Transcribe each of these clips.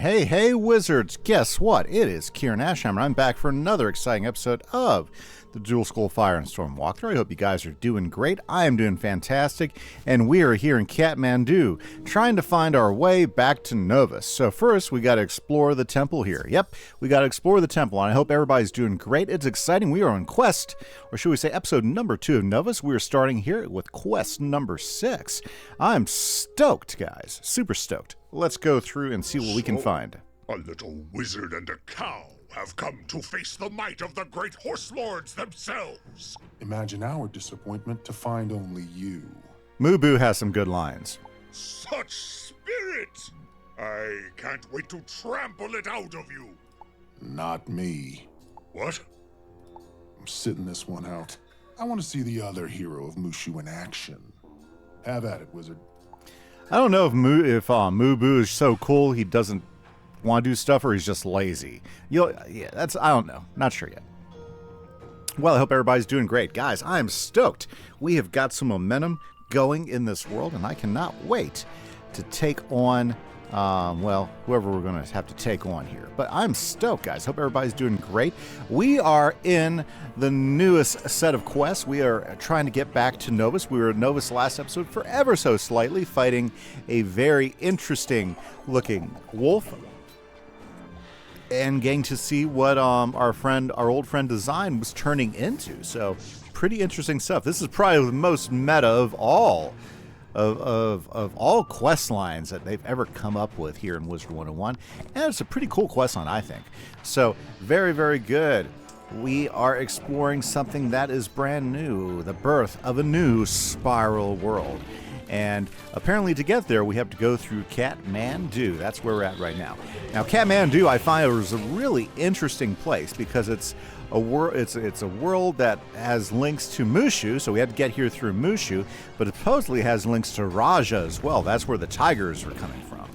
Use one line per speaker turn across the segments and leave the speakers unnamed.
Hey, hey, wizards! Guess what? It is Kieran Ashhammer. I'm back for another exciting episode of the Dual Skull Fire and Storm walkthrough. I hope you guys are doing great. I am doing fantastic, and we are here in Kathmandu, trying to find our way back to Novus. So first, we got to explore the temple here. Yep, we got to explore the temple, and I hope everybody's doing great. It's exciting. We are on quest, or should we say episode number 2 of Novus. We are starting here with quest number 6. I'm stoked, guys. Super stoked. Let's go through and see what we can find.
A little wizard and a cow have come to face the might of the great horse lords themselves.
Imagine our disappointment to find only you.
Mubu has some good lines.
Such spirit! I can't wait to trample it out of you.
Not me.
What?
I'm sitting this one out. I want to see the other hero of Mushu in action. Have at it, wizard.
I don't know if Mubu is so cool he doesn't want to do stuff, or he's just lazy. I don't know. Not sure yet. Well, I hope everybody's doing great. Guys, I'm stoked. We have got some momentum going in this world, and I cannot wait to take on, whoever we're going to have to take on here. But I'm stoked, guys. Hope everybody's doing great. We are in the newest set of quests. We are trying to get back to Novus. We were at Novus last episode for ever so slightly, fighting a very interesting looking wolf, and getting to see what our old friend Design was turning into. So pretty interesting stuff. This is probably the most meta of all all quest lines that they've ever come up with here in Wizard101, and it's a pretty cool quest line, I think. So very, very good. We are exploring something that is brand new, the birth of a new spiral world. And apparently to get there, we have to go through Kathmandu. That's where we're at right now. Now, Kathmandu, I find, is a really interesting place because it's a world that has links to Mushu, so we had to get here through Mushu, but it supposedly has links to Raja as well. That's where the tigers are coming from.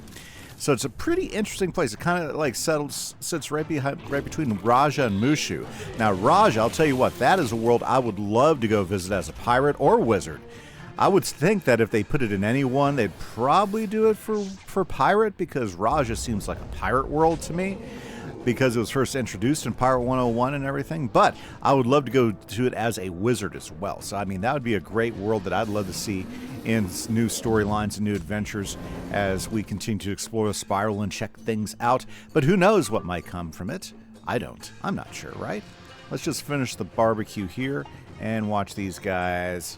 So it's a pretty interesting place. It kind of like sits right between Raja and Mushu. Now, Raja, I'll tell you what, that is a world I would love to go visit as a pirate or wizard. I would think that if they put it in any one, they'd probably do it for pirate, because Raja seems like a pirate world to me, because it was first introduced in Pirate 101 and everything. But I would love to go to it as a wizard as well. So, I mean, that would be a great world that I'd love to see in new storylines and new adventures as we continue to explore the spiral and check things out. But who knows what might come from it? I'm not sure, right? Let's just finish the barbecue here and watch these guys.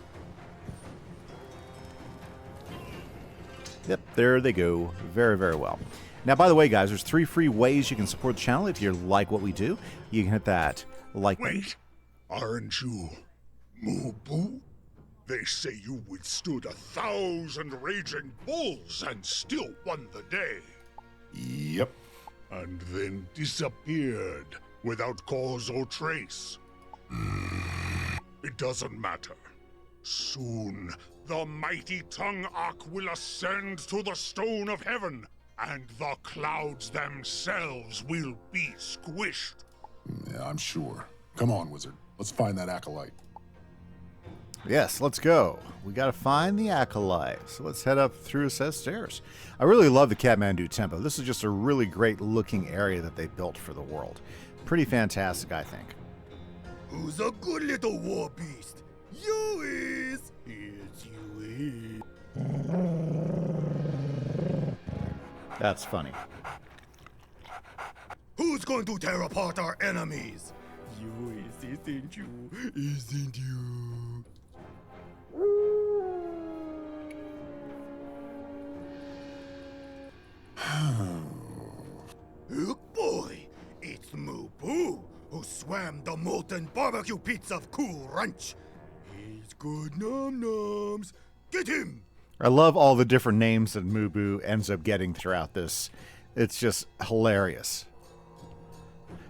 Yep, there they go. Very, very well. Now, by the way, guys, there's 3 free ways you can support the channel if you like what we do. You can hit that like button.
Wait, aren't you Mubu? They say you withstood 1,000 raging bulls and still won the day.
Yep.
And then disappeared without cause or trace. It doesn't matter. Soon, the mighty tongue arc will ascend to the stone of heaven, and the clouds themselves will be squished.
Yeah, I'm sure. Come on, wizard. Let's find that acolyte.
Yes, let's go. We got to find the acolyte. So let's head up through a set of stairs. I really love the Kathmandu Temple. This is just a really great looking area that they built for the world. Pretty fantastic, I think.
Who's a good little war beast? You is. Yes, you is.
That's funny.
Who's going to tear apart our enemies? You is, isn't you? Isn't you? Look, boy, it's Mubu, who swam the molten barbecue pits of Cool Ranch. He's good num-nums. Get him!
I love all the different names that Mubu ends up getting throughout this. It's just hilarious.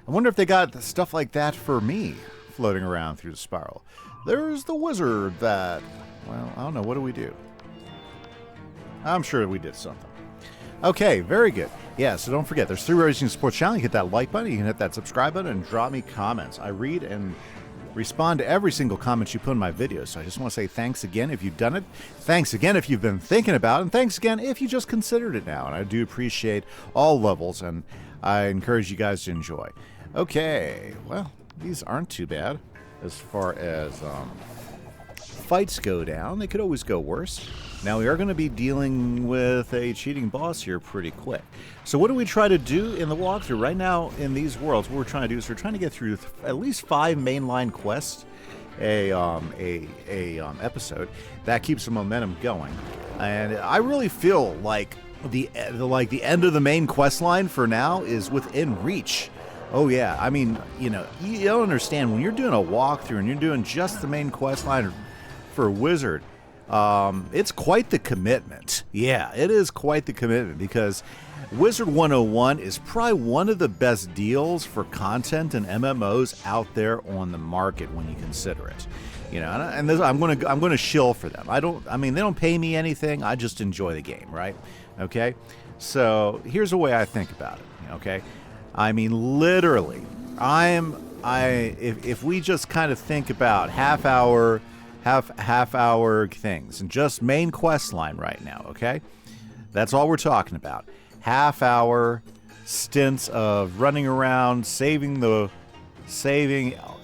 I wonder if they got stuff like that for me floating around through the spiral. There's the wizard that, well, I don't know. What do we do? I'm sure we did something. Okay, very good. Yeah, so don't forget, there's 3 ways you can support the channel. You hit that like button, you can hit that subscribe button, and drop me comments. I read and respond to every single comment you put in my videos. So I just want to say thanks again if you've done it. Thanks again if you've been thinking about it. And thanks again if you just considered it now. And I do appreciate all levels, and I encourage you guys to enjoy. Okay, well, these aren't too bad as far as fights go down. They could always go worse. Now we are going to be dealing with a cheating boss here pretty quick. So what do we try to do in the walkthrough? Right now in these worlds, what we're trying to do is we're trying to get through at least 5 mainline quests episode. That keeps the momentum going. And I really feel like the end of the main quest line for now is within reach. Oh yeah, I mean, you know, you don't understand when you're doing a walkthrough and you're doing just the main quest line for Wizard. It's quite the commitment. Yeah, it is quite the commitment, because Wizard101 is probably one of the best deals for content and MMOs out there on the market when you consider it. You know, and this, I'm gonna shill for them. I mean, they don't pay me anything. I just enjoy the game, right? Okay. So here's the way I think about it. Okay. I mean, literally, if we just kind of think about half hour things and just main quest line right now, okay? That's all we're talking about. Half hour stints of running around, saving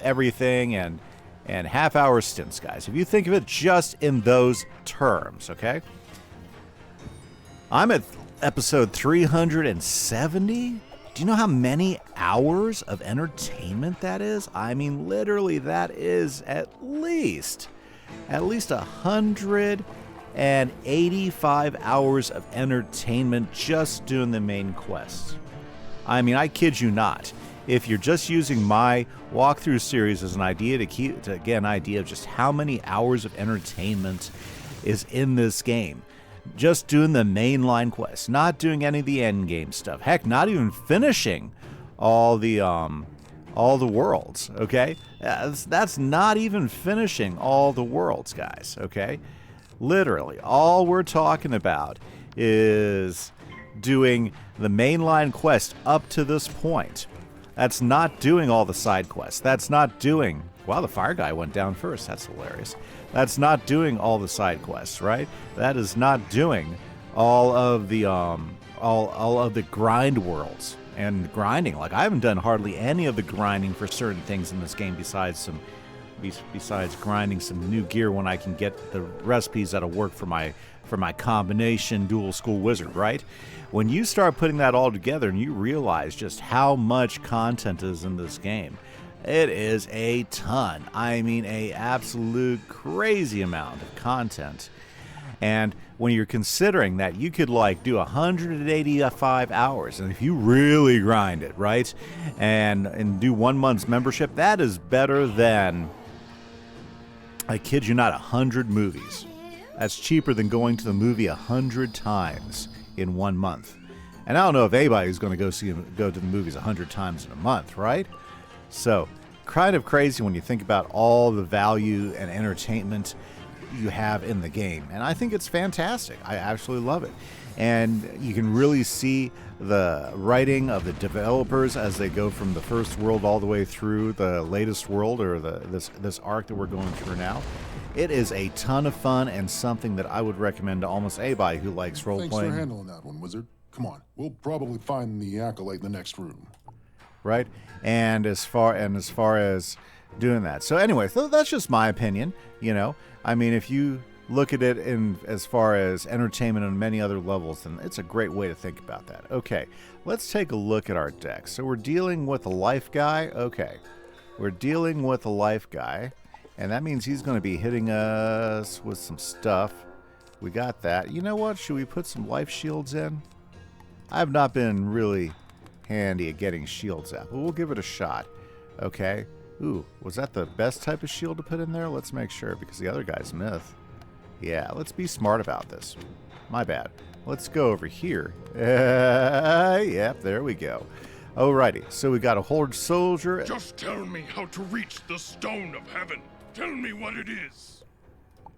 everything, and half hour stints, guys. If you think of it just in those terms, okay? I'm at episode 370. Do you know how many hours of entertainment that is? I mean, literally, that is at least 185 hours of entertainment just doing the main quests. I mean, I kid you not. If you're just using my walkthrough series as an idea to get an idea of just how many hours of entertainment is in this game, just doing the mainline quests, not doing any of the end game stuff. Heck, not even finishing all the worlds. Okay, that's not even finishing all the worlds, guys. Okay, literally, all we're talking about is doing the mainline quest up to this point. That's not doing all the side quests. That's not doing. Wow, the fire guy went down first. That's hilarious. That's not doing all the side quests, right? That is not doing all of the grind worlds and grinding. Like, I haven't done hardly any of the grinding for certain things in this game besides grinding some new gear when I can get the recipes that'll work for my combination dual school wizard, right? When you start putting that all together and you realize just how much content is in this game, it is a ton. I mean, a absolute crazy amount of content. And when you're considering that you could like do 185 hours, and if you really grind it, right, and do 1 month's membership, that is better than, I kid you not, 100 movies. That's cheaper than going to the movie 100 times in 1 month. And I don't know if anybody's going to go to the movies 100 times in a month, right? So, kind of crazy when you think about all the value and entertainment you have in the game. And I think it's fantastic. I absolutely love it. And you can really see the writing of the developers as they go from the first world all the way through the latest world, or this arc that we're going through now. It is a ton of fun and something that I would recommend to almost anybody who likes role-playing.
Thanks for handling that one, Wizard. Come on, we'll probably find the acolyte in the next room.
Right? And as far as doing that. So anyway, so that's just my opinion, you know. I mean, if you look at it in as far as entertainment on many other levels, then it's a great way to think about that. Okay, let's take a look at our deck. So we're dealing with a life guy. Okay, we're dealing with a life guy, and that means he's going to be hitting us with some stuff. We got that. You know what? Should we put some life shields in? I've not been really handy at getting shields out, but we'll give it a shot. Okay. Ooh, was that the best type of shield to put in there? Let's make sure, because the other guy's myth. Yeah, let's be smart about this. My bad. Let's go over here. Yep, there we go. Alrighty, so we got a Horde soldier.
Just tell me how to reach the Stone of Heaven. Tell me what it is.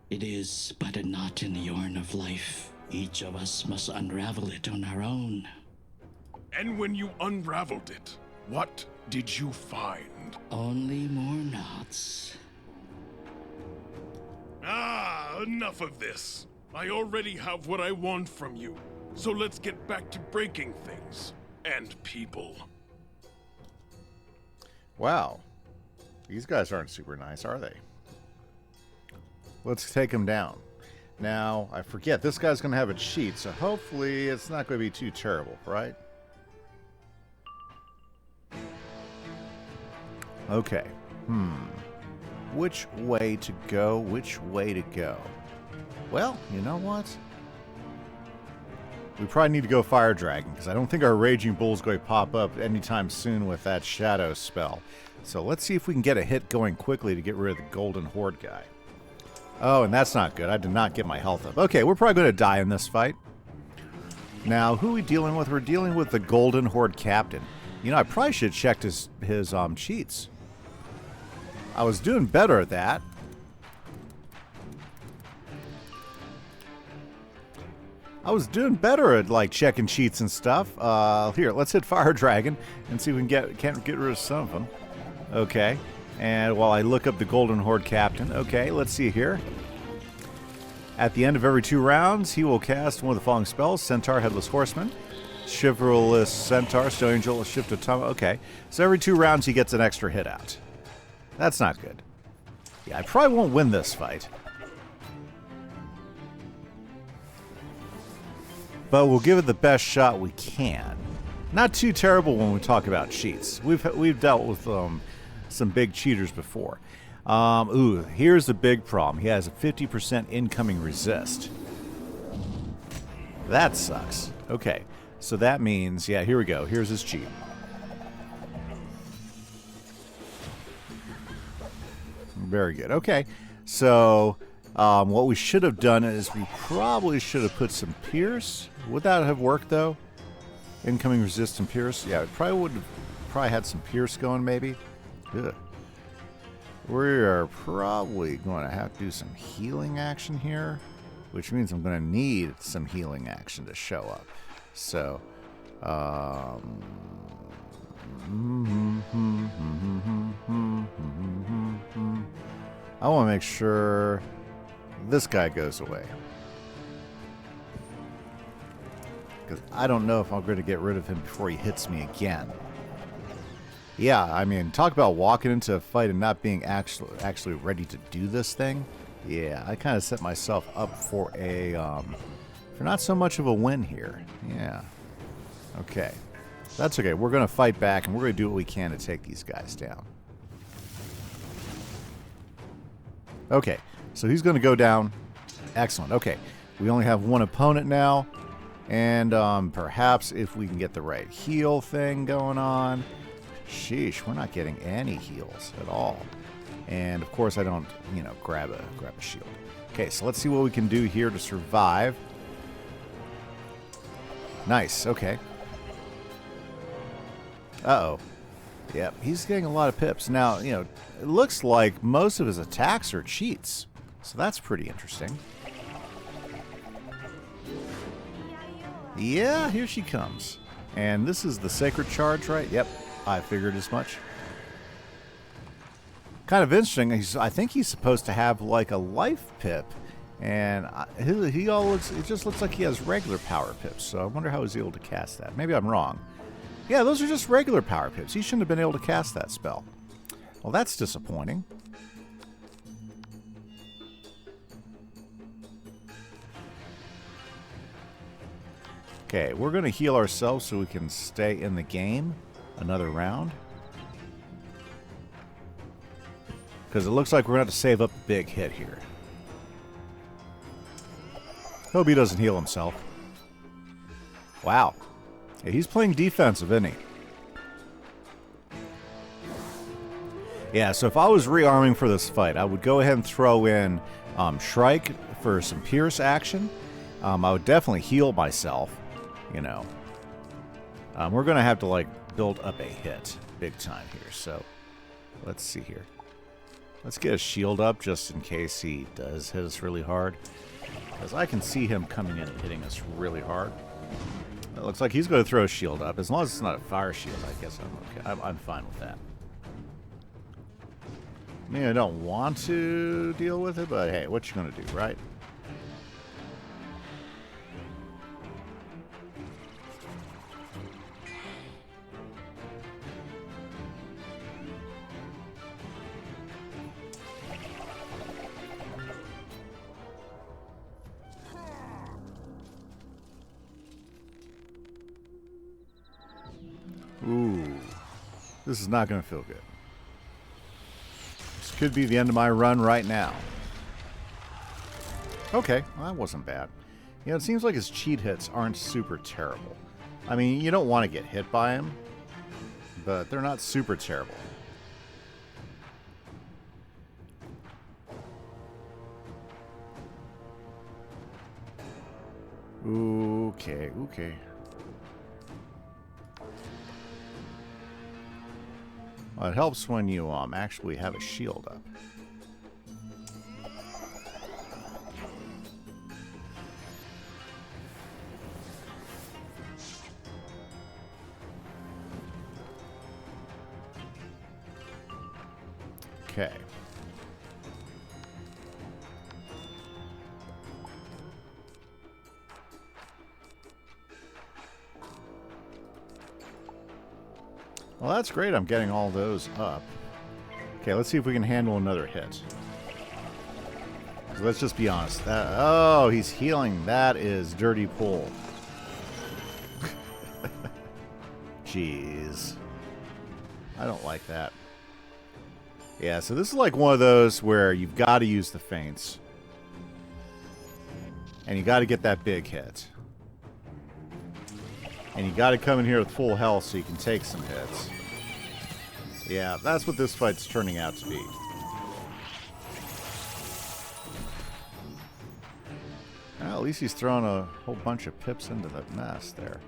It is but a knot in the yarn of life. Each of us must unravel it on our own.
And when you unraveled it, what
did you find?
Only more knots.
Ah, enough of this. I already have what I want from you. So let's get back to breaking things. And people.
Wow. These guys aren't super nice, are they? Let's take them down. Now, I forget, this guy's going to have a cheat, so hopefully it's not going to be too terrible, right? Okay. Which way to go? Which way to go? Well, you know what? We probably need to go Fire Dragon, because I don't think our Raging Bull's going to pop up anytime soon with that Shadow spell. So let's see if we can get a hit going quickly to get rid of the Golden Horde guy. Oh, and that's not good. I did not get my health up. Okay, we're probably going to die in this fight. Now, who are we dealing with? We're dealing with the Golden Horde Captain. You know, I probably should have checked his cheats. I was doing better at that. I was doing better at, like, checking cheats and stuff. Here, let's hit Fire Dragon and see if we can get rid of some of them. Okay. And while I look up the Golden Horde Captain. Okay, let's see here. At the end of every 2 rounds, he will cast one of the following spells. Centaur, Headless Horseman. Chivalrous Centaur, Stone Angel, Shift of Time. Okay, so every 2 rounds he gets an extra hit out. That's not good. Yeah, I probably won't win this fight. But we'll give it the best shot we can. Not too terrible when we talk about cheats. We've dealt with some big cheaters before. Ooh, here's the big problem. He has a 50% incoming resist. That sucks. Okay, so that means, yeah, here we go. Here's his cheat. Very good. Okay, so what we should have done is we probably should have put some Pierce. Would that have worked, though? Incoming resist and Pierce? Yeah, it probably would have had some Pierce going, maybe. Ugh. We are probably going to have to do some healing action here, which means I'm going to need some healing action to show up. So, I want to make sure this guy goes away. Because I don't know if I'm going to get rid of him before he hits me again. Yeah, I mean, talk about walking into a fight and not being actually ready to do this thing. Yeah, I kind of set myself up for for not so much of a win here. Yeah. Okay. That's okay. We're going to fight back, and we're going to do what we can to take these guys down. Okay, so he's going to go down. Excellent. Okay, we only have one opponent now, and perhaps if we can get the right heal thing going on. Sheesh, we're not getting any heals at all. And of course I don't, grab a shield. Okay, so let's see what we can do here to survive. Nice, okay. Uh-oh. Yep, he's getting a lot of pips. Now, it looks like most of his attacks are cheats. So that's pretty interesting. Yeah, here she comes. And this is the Sacred Charge, right? Yep. I figured as much. Kind of interesting. I think he's supposed to have like a life pip, and it just looks like he has regular power pips. So I wonder how he's able to cast that. Maybe I'm wrong. Yeah, those are just regular power pips. He shouldn't have been able to cast that spell. Well, that's disappointing. Okay, we're going to heal ourselves so we can stay in the game. Another round. Because it looks like we're going to have to save up a big hit here. Hope he doesn't heal himself. Wow. Yeah, he's playing defensive, isn't he? Yeah, so if I was rearming for this fight, I would go ahead and throw in Shrike for some Pierce action. I would definitely heal myself, we're going to have to, build up a hit big time here. So let's see here. Let's get a shield up just in case he does hit us really hard. Because I can see him coming in and hitting us really hard. It looks like he's going to throw a shield up. As long as it's not a fire shield, I guess I'm okay. I'm fine with that. I mean, I don't want to deal with it, but hey, what you going to do, right? Ooh, this is not going to feel good. This could be the end of my run right now. Okay, well, that wasn't bad. You know, it seems like his cheat hits aren't super terrible. I mean, you don't want to get hit by him, but they're not super terrible. Okay, okay. Well, it helps when you actually have a shield up. Okay. Well, that's great. I'm getting all those up. Okay, let's see if we can handle another hit. Let's just be honest. Oh, he's healing. That is dirty pull. Jeez. I don't like that. Yeah, so this is like one of those where you've got to use the feints. And you got to get that big hit. And you got to come in here with full health so you can take some hits. Yeah, that's what this fight's turning out to be. Well, at least he's throwing a whole bunch of pips into the mess there.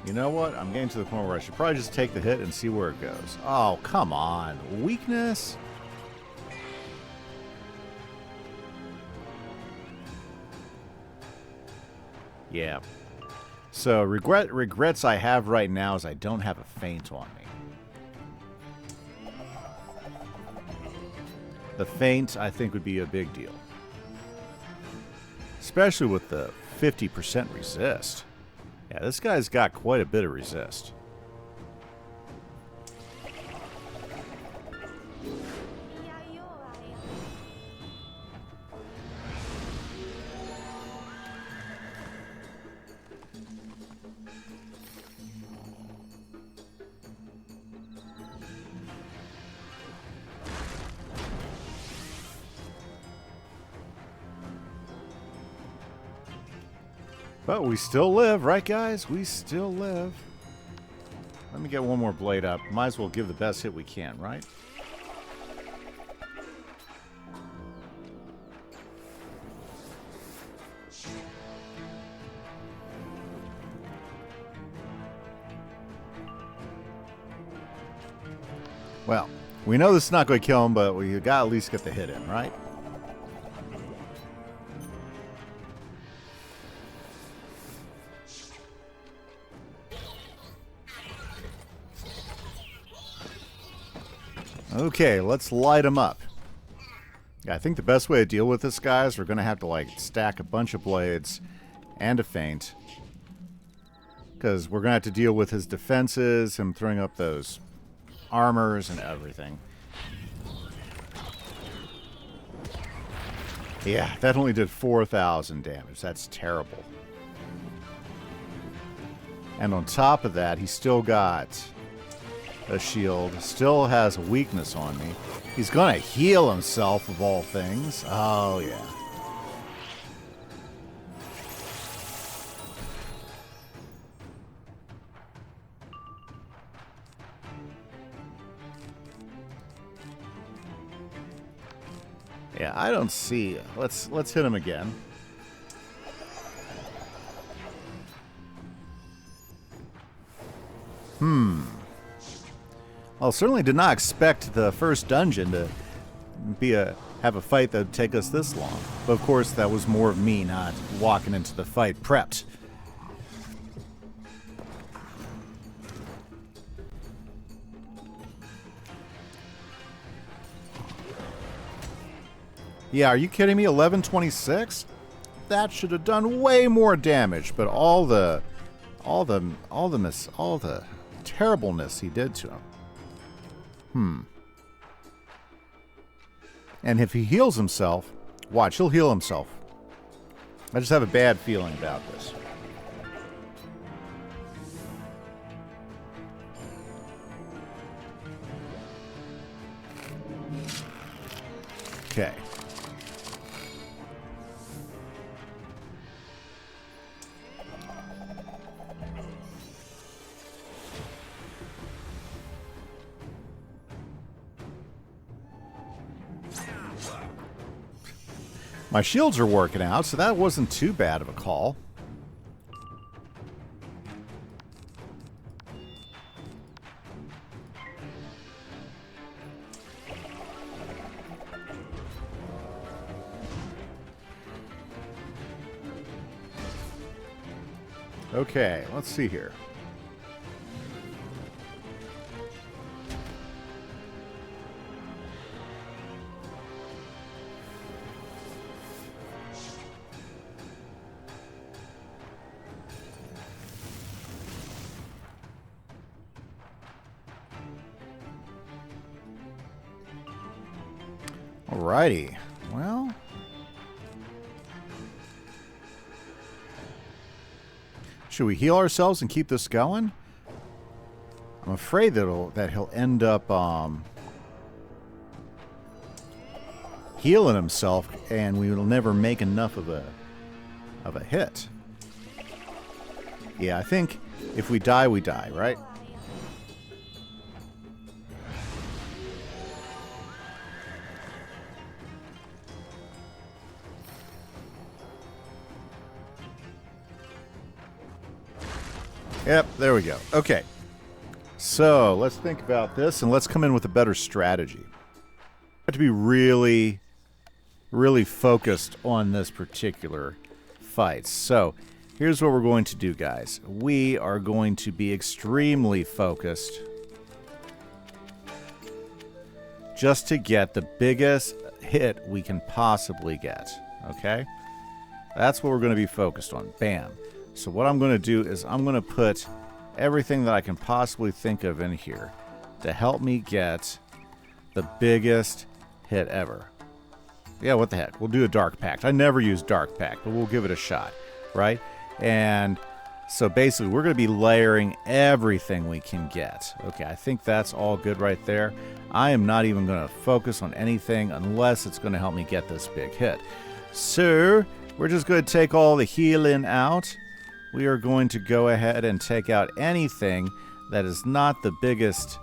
You know what? I'm getting to the point where I should probably just take the hit and see where it goes. Oh, come on. Weakness? Yeah. So, regrets I have right now is I don't have a feint on me. The feint, I think, would be a big deal. Especially with the 50% resist. Yeah, this guy's got quite a bit of resist. But we still live, right guys? We still live. Let me get one more blade up. Might as well give the best hit we can, right? Well, we know this is not going to kill him, but we got to at least get the hit in, right? Okay, let's light him up. Yeah, I think the best way to deal with this guy is we're going to have to, like, stack a bunch of blades and a feint. Because we're going to have to deal with his defenses, him throwing up those armors and everything. Yeah, that only did 4,000 damage. That's terrible. And on top of that, he's still got a shield, still has a weakness on me. He's gonna heal himself, of all things. Oh, yeah. Yeah, I don't see. Let's hit him again. Well, certainly did not expect the first dungeon to have a fight that would take us this long. But of course, that was more of me not walking into the fight prepped. Yeah, are you kidding me? 1126? That should have done way more damage, but all the terribleness he did to him. And if he heals himself, watch, he'll heal himself. I just have a bad feeling about this. Okay. My shields are working out, so that wasn't too bad of a call. Okay, let's see here. Alrighty, well, should we heal ourselves and keep this going? I'm afraid that he'll end up healing himself, and we will never make enough of a hit. Yeah, I think if we die, we die, right? Yep, there we go. Okay. So, let's think about this, and let's come in with a better strategy. We have to be really, really focused on this particular fight. So, here's what we're going to do, guys. We are going to be extremely focused just to get the biggest hit we can possibly get. Okay? That's what we're going to be focused on. Bam. So what I'm going to do is I'm going to put everything that I can possibly think of in here to help me get the biggest hit ever. Yeah, what the heck? We'll do a Dark Pact. I never use Dark Pact, but we'll give it a shot, right? And so basically we're going to be layering everything we can get. Okay, I think that's all good right there. I am not even going to focus on anything unless it's going to help me get this big hit. So we're just going to take all the healing out. We are going to go ahead and take out anything that is not the biggest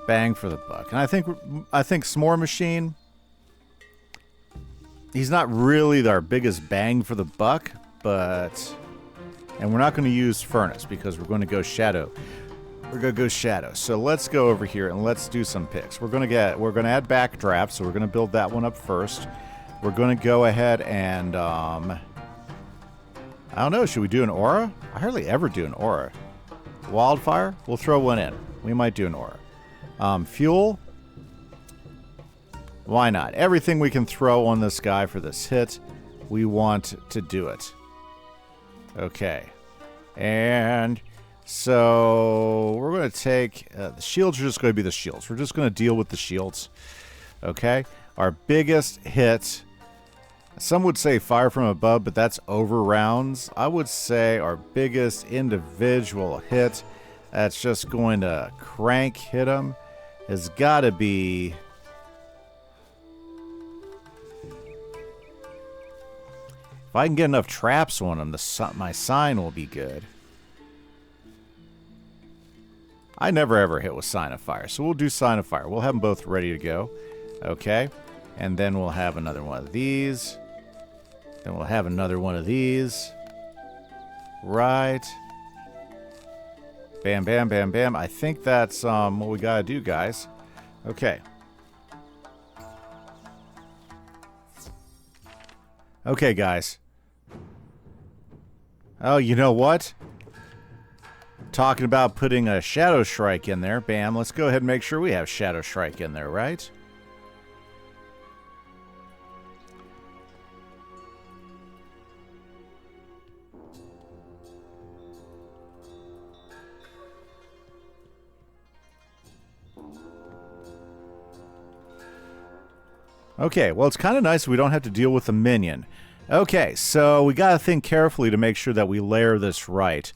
bang for the buck. And I think S'more Machine, he's not really our biggest bang for the buck, but... And we're not going to use Furnace because we're going to go Shadow. We're going to go Shadow. So let's go over here and let's do some picks. We're going to add Backdraft, so we're going to build that one up first. We're going to go ahead and... I don't know, should we do an aura? I hardly ever do an aura. Wildfire? We'll throw one in. We might do an aura. Fuel? Why not? Everything we can throw on this guy for this hit, we want to do it. Okay. And so we're going to take... the shields are just going to be the shields. We're just going to deal with the shields. Okay? Our biggest hit... Some would say fire from above, but that's over rounds. I would say our biggest individual hit that's just going to crank hit him has got to be... If I can get enough traps on him, my sign will be good. I never ever hit with Sign of Fire, so we'll do Sign of Fire. We'll have them both ready to go. Okay. And then we'll have another one of these. Then we'll have another one of these. Right. Bam, bam, bam, bam. I think that's what we gotta do, guys. Okay. Okay, guys. Oh, you know what? Talking about putting a Shadow Shrike in there. Bam, let's go ahead and make sure we have Shadow Shrike in there, right? Okay, well, it's kind of nice we don't have to deal with the minion. Okay, so we got to think carefully to make sure that we layer this right.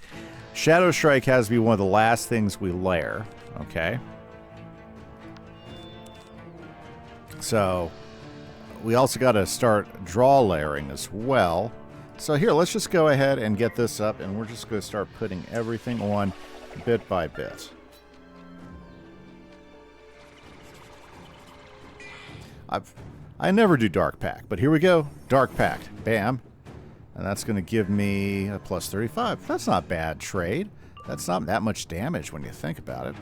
Shadow Shrike has to be one of the last things we layer. Okay. So, we also got to start draw layering as well. So here, let's just go ahead and get this up, and we're just going to start putting everything on bit by bit. I never do Dark Pact, but here we go. Dark Pact. Bam. And that's going to give me a plus 35. That's not bad trade. That's not that much damage when you think about it.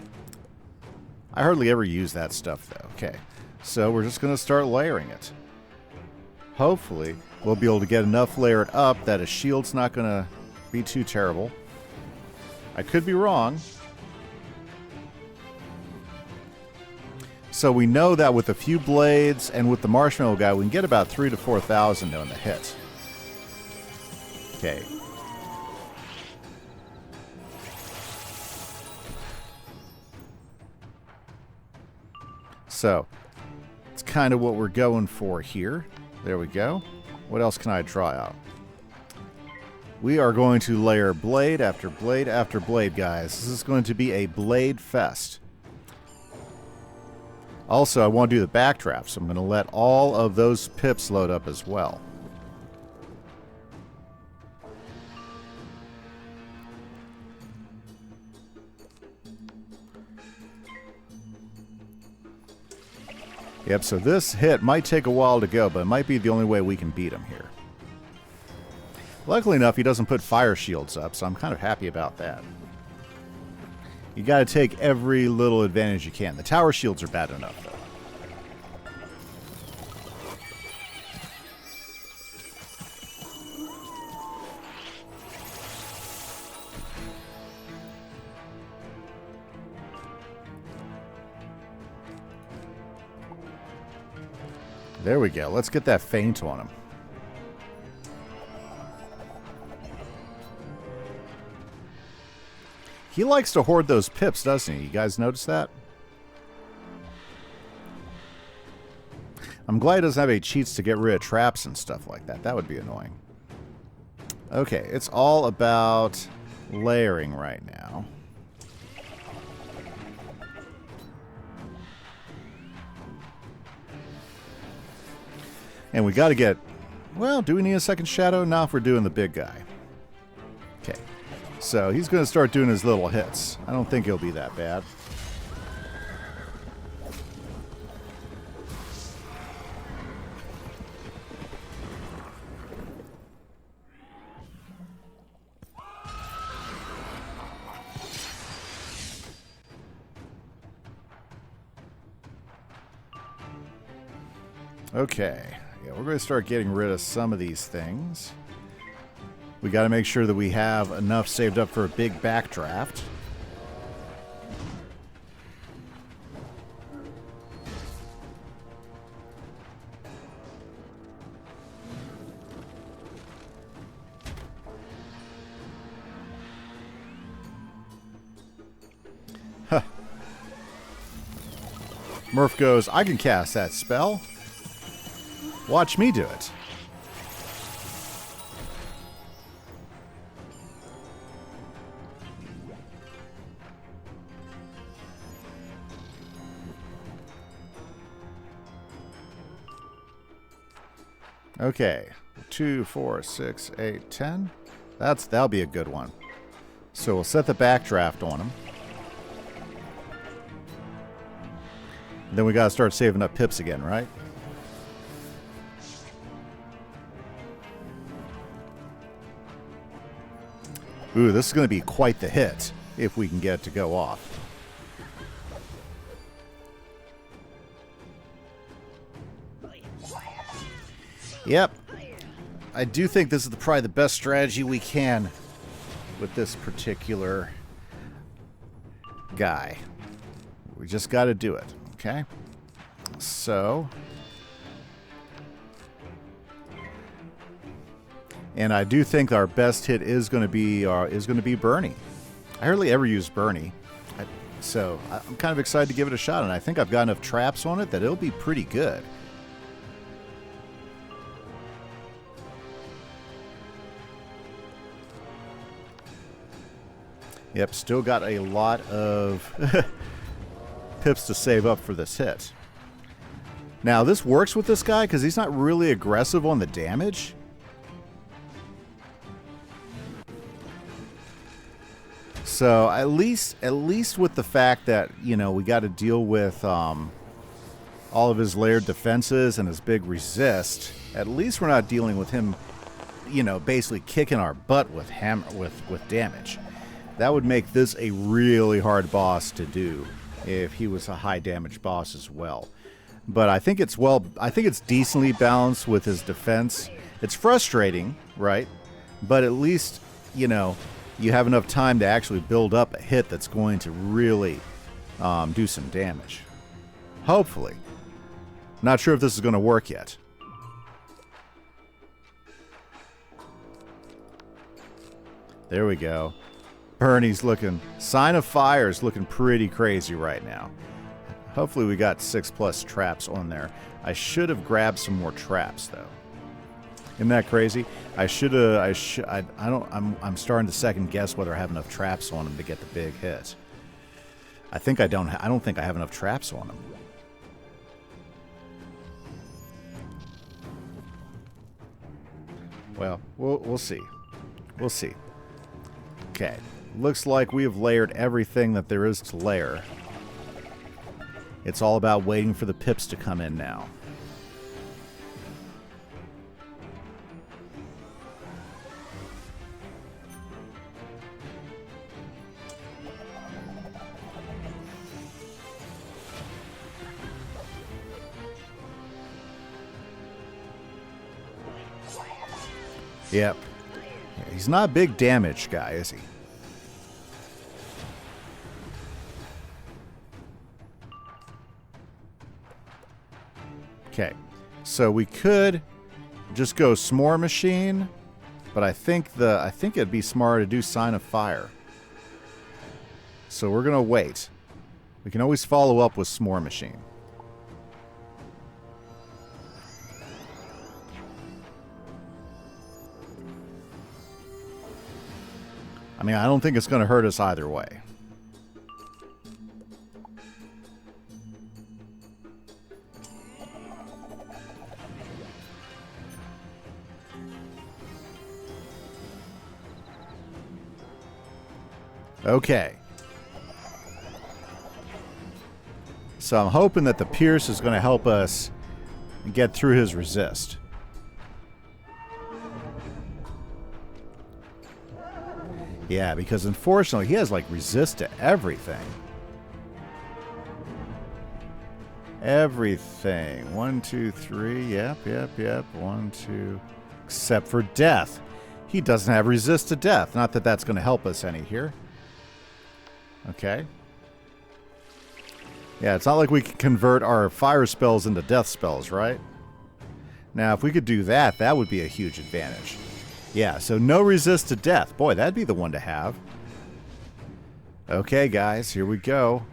I hardly ever use that stuff, though. Okay. So we're just going to start layering it. Hopefully, we'll be able to get enough layered up that a shield's not going to be too terrible. I could be wrong. So we know that with a few blades and with the marshmallow guy, we can get about 3,000 to 4,000 on the hit. Okay. So, it's kind of what we're going for here. There we go. What else can I draw out? We are going to layer blade after blade after blade, guys. This is going to be a blade fest. Also, I want to do the backdraft, so I'm going to let all of those pips load up as well. Yep, so this hit might take a while to go, but it might be the only way we can beat him here. Luckily enough, he doesn't put fire shields up, so I'm kind of happy about that. You got to take every little advantage you can. The tower shields are bad enough, though. There we go. Let's get that feint on him. He likes to hoard those pips, doesn't he? You guys notice that? I'm glad he doesn't have any cheats to get rid of traps and stuff like that. That would be annoying. Okay, it's all about layering right now. And we got to get... Well, do we need a second shadow? Not if we're doing the big guy. Okay. So he's going to start doing his little hits. I don't think he'll be that bad. Okay. Yeah, we're going to start getting rid of some of these things. We got to make sure that we have enough saved up for a big backdraft. Huh. Murph goes, I can cast that spell. Watch me do it. Okay, 2, 4, 6, 8, 10. That'll be a good one. So we'll set the backdraft on him. Then we gotta start saving up pips again, right? Ooh, this is going to be quite the hit if we can get it to go off. Yep. I do think this is probably the best strategy we can with this particular guy. We just got to do it, okay? So, and I do think our best hit is going to be Bernie. I hardly ever use Bernie, so I'm kind of excited to give it a shot, and I think I've got enough traps on it that it'll be pretty good. Yep, still got a lot of pips to save up for this hit. Now, this works with this guy because he's not really aggressive on the damage. So, at least with the fact that, you know, we got to deal with all of his layered defenses and his big resist, at least we're not dealing with him, you know, basically kicking our butt with damage. That would make this a really hard boss to do if he was a high damage boss as well. But I think it's decently balanced with his defense. It's frustrating, right? But at least, you know, you have enough time to actually build up a hit that's going to really do some damage. Hopefully. Not sure if this is going to work yet. There we go. Bernie's looking... Sign of Fire is looking pretty crazy right now. Hopefully we got 6+ traps on there. I should have grabbed some more traps, though. Isn't that crazy? I'm starting to second guess whether I have enough traps on him to get the big hit. I don't think I have enough traps on him. Well, we'll see. We'll see. Okay. Looks like we have layered everything that there is to layer. It's all about waiting for the pips to come in now. Yep. He's not a big damage guy, is he? Okay, so we could just go S'more Machine, but I think it'd be smarter to do Sign of Fire. So we're gonna wait. We can always follow up with S'more Machine. I mean, I don't think it's gonna hurt us either way. Okay. So I'm hoping that the Pierce is going to help us get through his resist. Yeah, because unfortunately he has like resist to everything. Everything. 1, 2, 3. Yep. 1, 2. Except for death. He doesn't have resist to death. Not that that's going to help us any here. Okay. Yeah, it's not like we can convert our fire spells into death spells, right? Now, if we could do that, that would be a huge advantage. Yeah, so no resist to death. Boy, that'd be the one to have. Okay, guys, here we go.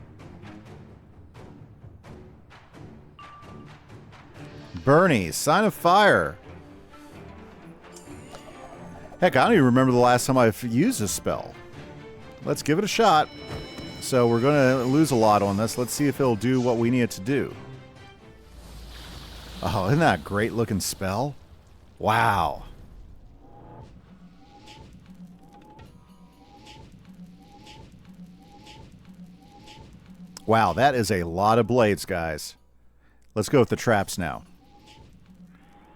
Bernie, Sign of Fire. Heck, I don't even remember the last time I've used this spell. Let's give it a shot. So we're going to lose a lot on this. Let's see if it'll do what we need it to do. Oh, isn't that a great looking spell? Wow. Wow, that is a lot of blades, guys. Let's go with the traps now.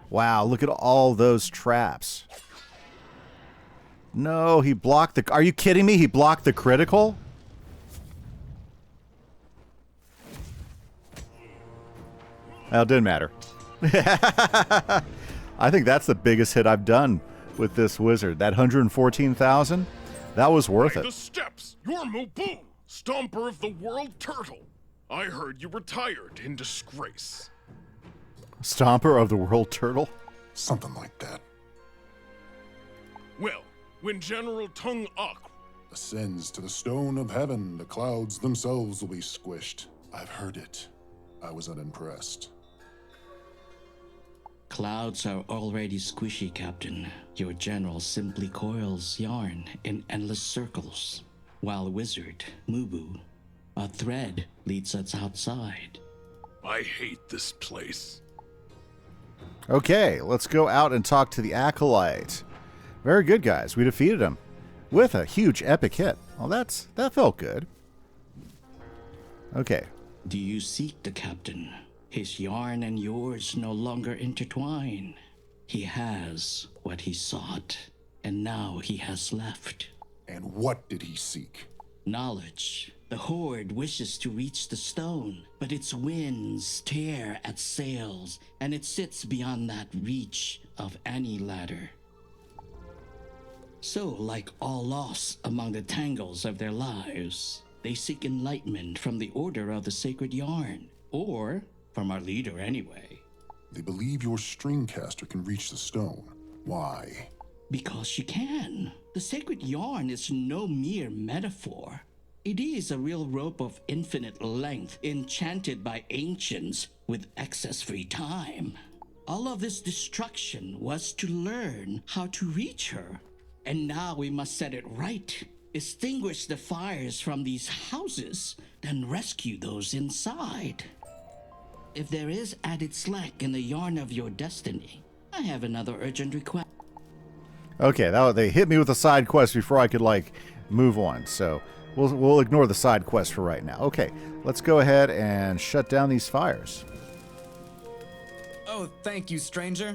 Wow, look at all those traps. No, he blocked the... Are you kidding me? He blocked the critical? Well, it didn't matter. I think that's the biggest hit I've done with this wizard. That 114,000, that was worth
By
it.
the steps, you're Mubu, stomper of the world turtle. I heard you retired in disgrace.
Stomper of the world turtle?
Something like that.
Well, when General Tung Ak
Ascends to the stone of heaven, the clouds themselves will be squished. I've heard it. I was unimpressed.
Clouds are already squishy, Captain. Your general simply coils yarn in endless circles, while Wizard, Mubu, a thread leads us outside.
I hate this place.
Okay, let's go out and talk to the Acolyte. Very good, guys. We defeated him with a huge epic hit. Well, that felt good. Okay.
Do you seek the Captain? His yarn and yours no longer intertwine. He has what he sought, and now he has left.
And what did he seek?
Knowledge. The Horde wishes to reach the stone, but its winds tear at sails, and it sits beyond that reach of any ladder. So, like all lost among the tangles of their lives, they seek enlightenment from the Order of the Sacred Yarn, or from our leader anyway.
They believe your stringcaster can reach the stone. Why?
Because she can. The Sacred Yarn is no mere metaphor. It is a real rope of infinite length, enchanted by ancients with excess free time. All of this destruction was to learn how to reach her. And now we must set it right. Extinguish the fires from these houses, then rescue those inside. If there is added slack in the yarn of your destiny, I have another urgent request.
Okay, they hit me with a side quest before I could, like, move on. So we'll ignore the side quest for right now. Okay, let's go ahead and shut down these fires.
Oh, thank you, stranger.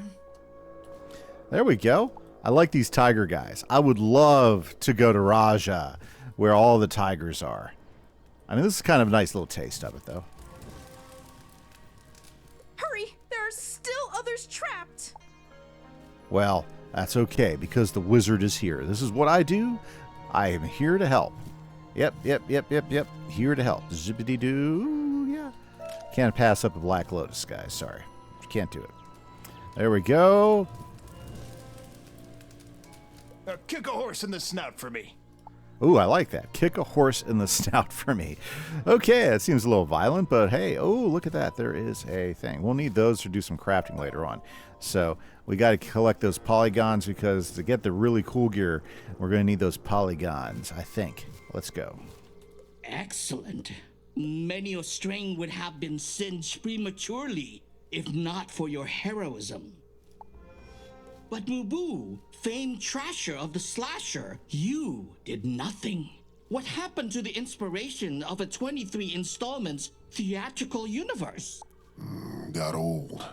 There we go. I like these tiger guys. I would love to go to Raja, where all the tigers are. I mean, this is kind of a nice little taste of it, though.
Hurry! There are still others trapped!
Well, that's okay, because the wizard is here. This is what I do. I am here to help. Yep. Here to help. Zippity-doo. Yeah. Can't pass up a Black Lotus, guys. Sorry. You can't do it. There we go.
Kick a horse in the snout for me.
Ooh, I like that. Kick a horse in the snout for me. Okay, that seems a little violent, but hey, oh, look at that. There is a thing. We'll need those to do some crafting later on. So we got to collect those polygons because to get the really cool gear, we're going to need those polygons, I think. Let's go.
Excellent. Many a string would have been singed prematurely, if not for your heroism. But Mubu, famed trasher of the slasher, you did nothing. What happened to the inspiration of a 23 installments theatrical universe?
Got old.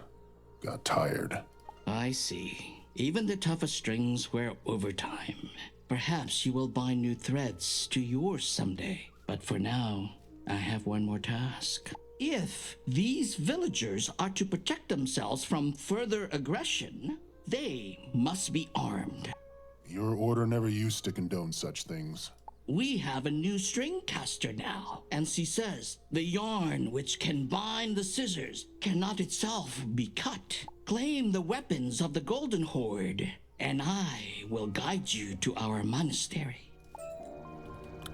Got tired.
I see. Even the toughest strings wear overtime. Perhaps you will bind new threads to yours someday. But for now, I have one more task. If these villagers are to protect themselves from further aggression, they must be armed.
Your order never used to condone such things.
We have a new string caster now, and she says the yarn which can bind the scissors cannot itself be cut. Claim the weapons of the Golden Horde, and I will guide you to our monastery.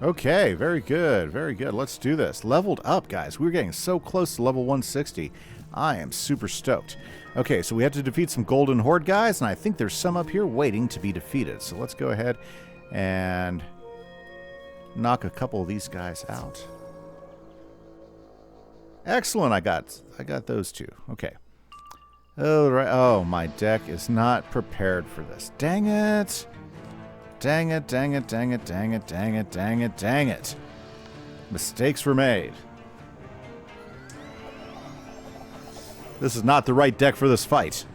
Okay, very good, very good. Let's do this. Leveled up, guys. We're getting so close to level 160. I am super stoked. Okay, so we have to defeat some Golden Horde guys, and I think there's some up here waiting to be defeated. So let's go ahead and knock a couple of these guys out. Excellent, I got those two. Okay. All right. Oh, my deck is not prepared for this. Dang it. Dang it, dang it, dang it, dang it, dang it, dang it, dang it. Mistakes were made. This is not the right deck for this fight.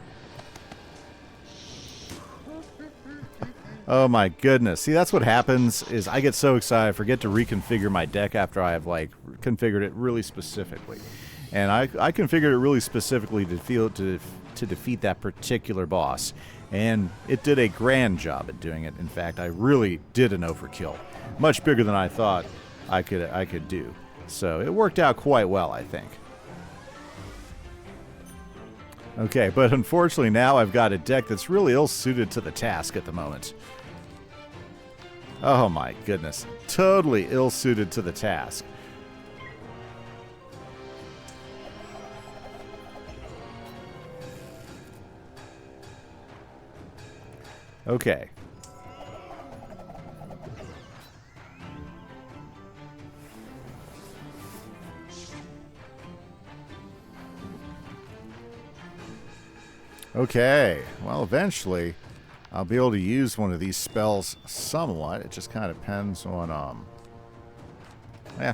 Oh my goodness. See, that's what happens is I get so excited I forget to reconfigure my deck after I have like configured it really specifically. And I configured it really specifically to to defeat that particular boss. And it did a grand job at doing it. In fact, I really did an overkill. Much bigger than I thought I could do. So it worked out quite well, I think. Okay, but unfortunately now I've got a deck that's really ill-suited to the task at the moment. Oh my goodness. Totally ill-suited to the task. Okay. Okay, well, eventually I'll be able to use one of these spells somewhat. It just kind of depends on, yeah.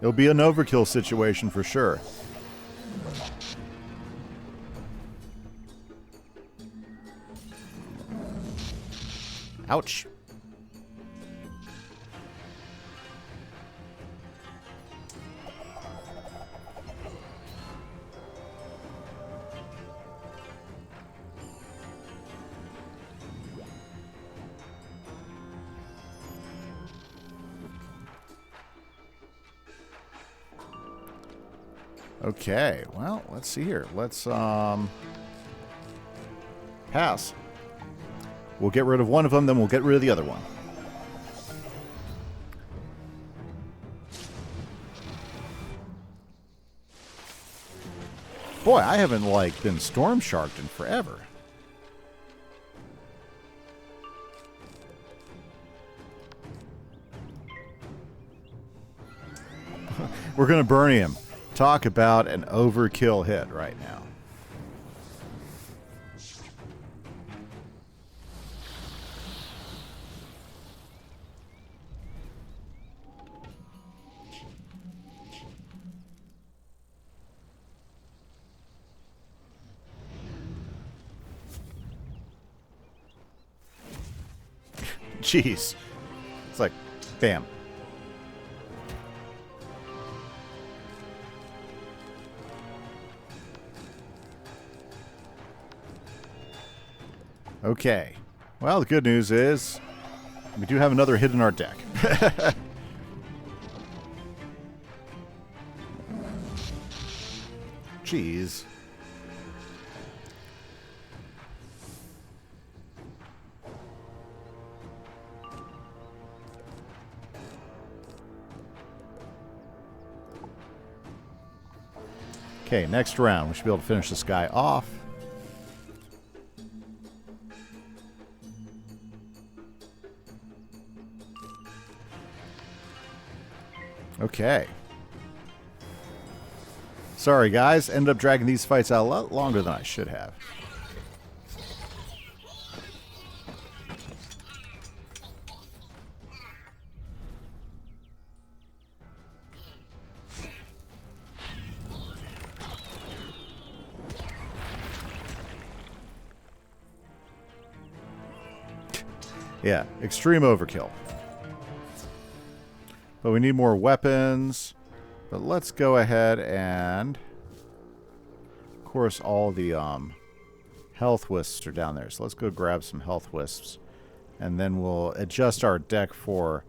It'll be an overkill situation for sure. Ouch. Okay, well, let's see here. Let's, pass. We'll get rid of one of them, then we'll get rid of the other one. Boy, I haven't, like, been storm sharked in forever. We're gonna burn him. Talk about an overkill hit right now. Jeez. It's like, bam. Okay. Well, the good news is we do have another hit in our deck. Jeez. Okay, next round. We should be able to finish this guy off. Okay. Sorry, guys. Ended up dragging these fights out a lot longer than I should have. Yeah, extreme overkill. But we need more weapons. But let's go ahead and... Of course, all the health wisps are down there. So let's go grab some health wisps. And then we'll adjust our deck for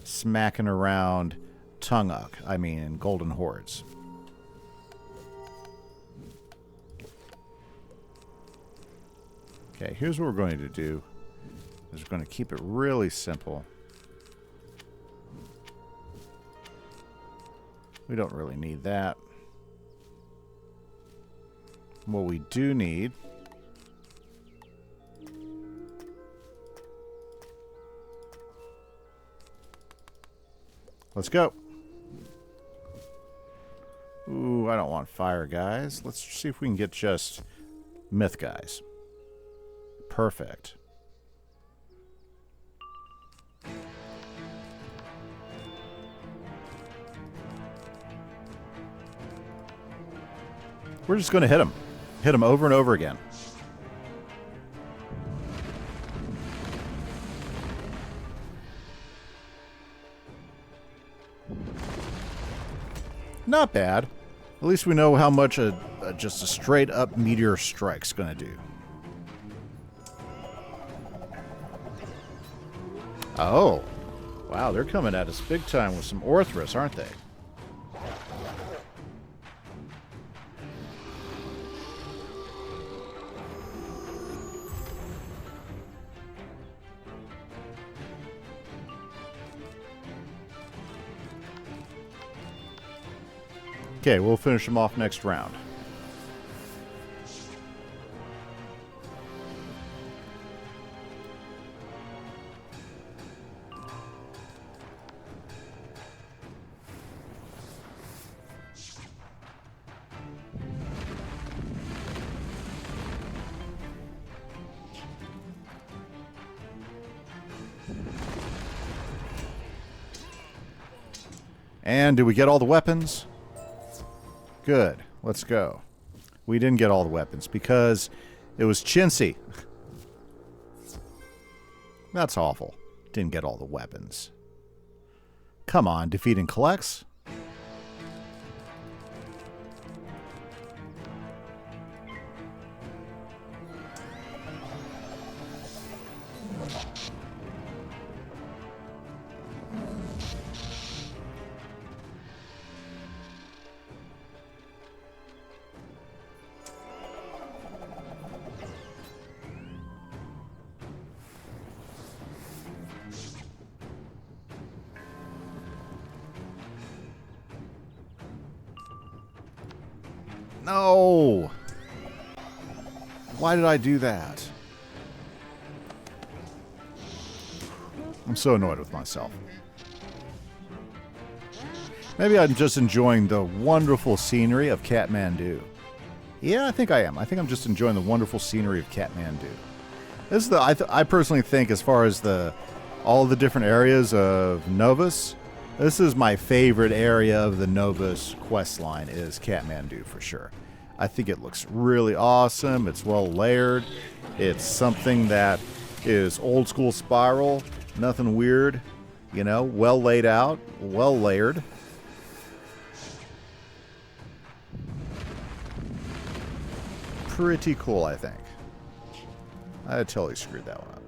smacking around Tunguk. I mean, golden hordes. Okay, here's what we're going to do. We're going to keep it really simple. We don't really need that. What we do need... Let's go. Ooh, I don't want fire guys. Let's see if we can get just myth guys. Perfect. We're just going to hit him. Hit him over and over again. Not bad. At least we know how much a just a straight up meteor strike's gonna do. Oh, wow, they're coming at us big time with some Orthrus, aren't they? Okay, we'll finish them off next round. And did we get all the weapons? Good. Let's go. We didn't get all the weapons because it was chintzy. That's awful. Didn't get all the weapons. Come on, defeat and collects. No! Why did I do that? I'm so annoyed with myself. Maybe I'm just enjoying the wonderful scenery of Kathmandu. Yeah, I think I am. I think I'm just enjoying the wonderful scenery of Kathmandu. This is the I personally think, as far as all the different areas of Novus, this is my favorite area of the Novus quest line, is Kathmandu for sure. I think it looks really awesome. It's well layered. It's something that is old school Spiral. Nothing weird. You know, well laid out, well layered. Pretty cool, I think. I totally screwed that one up.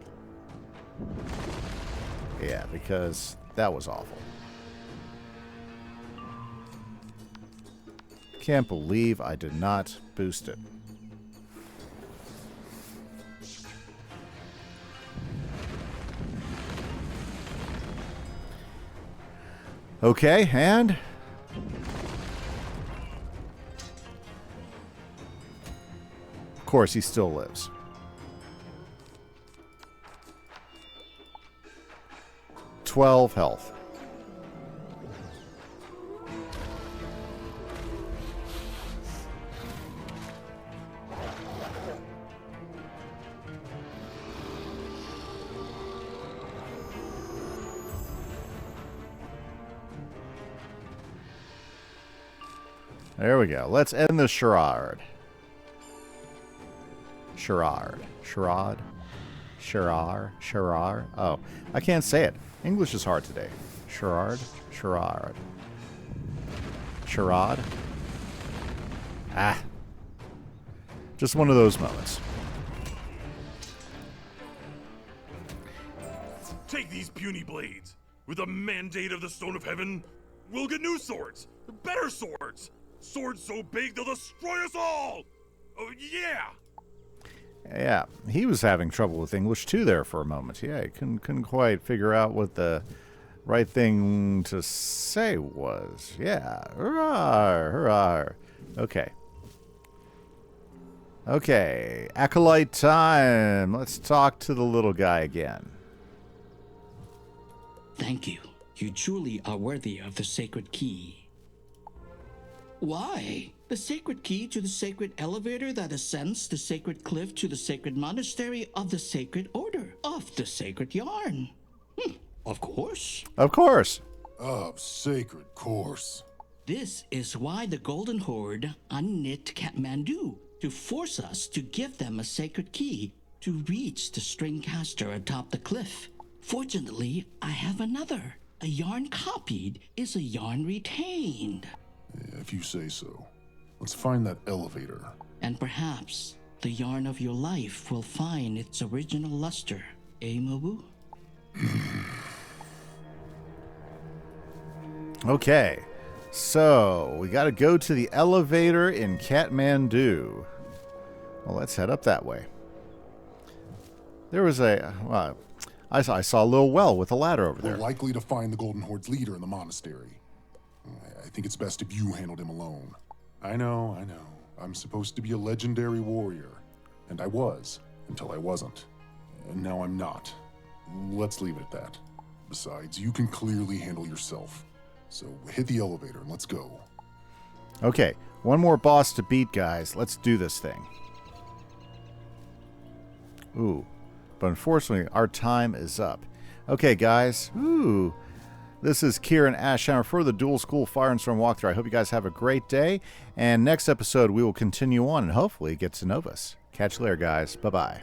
Yeah, because that was awful. Can't believe I did not boost it. Okay, and of course he still lives. $12 health. There we go. Let's end the charade. Charade. Oh, I can't say it. English is hard today. Charade. Ah. Just one of those moments.
Take these puny blades. With a mandate of the Stone of Heaven, we'll get new swords. Better swords. Swords so big they'll destroy us all! Oh, yeah!
Yeah, he was having trouble with English too there for a moment. Yeah, he couldn't quite figure out what the right thing to say was. Yeah, hurrah. Okay. Okay, Acolyte time. Let's talk to the little guy again.
Thank you. You truly are worthy of the sacred key. Why? The sacred key to the sacred elevator that ascends the sacred cliff to the sacred monastery of the sacred order of the sacred yarn. Of course.
Of course.
Of sacred course.
This is why the Golden Horde unknit Kathmandu to force us to give them a sacred key to reach the stringcaster atop the cliff. Fortunately, I have another. A yarn copied is a yarn retained.
If you say so. Let's find that elevator.
And perhaps the yarn of your life will find its original luster, eh, Mobu?
Okay, so we got to go to the elevator in Kathmandu. Well, let's head up that way. There was I saw a little well with a ladder over there.
We're likely to find the Golden Horde's leader in the monastery. I think it's best if you handled him alone. I know. I'm supposed to be a legendary warrior. And I was, until I wasn't. And now I'm not. Let's leave it at that. Besides, you can clearly handle yourself. So hit the elevator and let's go.
Okay, one more boss to beat, guys. Let's do this thing. Ooh, but unfortunately, our time is up. Okay, guys. Ooh, this is Kieran Ashhammer for the Dual School Fire and Storm walkthrough. I hope you guys have a great day. And next episode, we will continue on and hopefully get to Novus. Catch you later, guys. Bye-bye.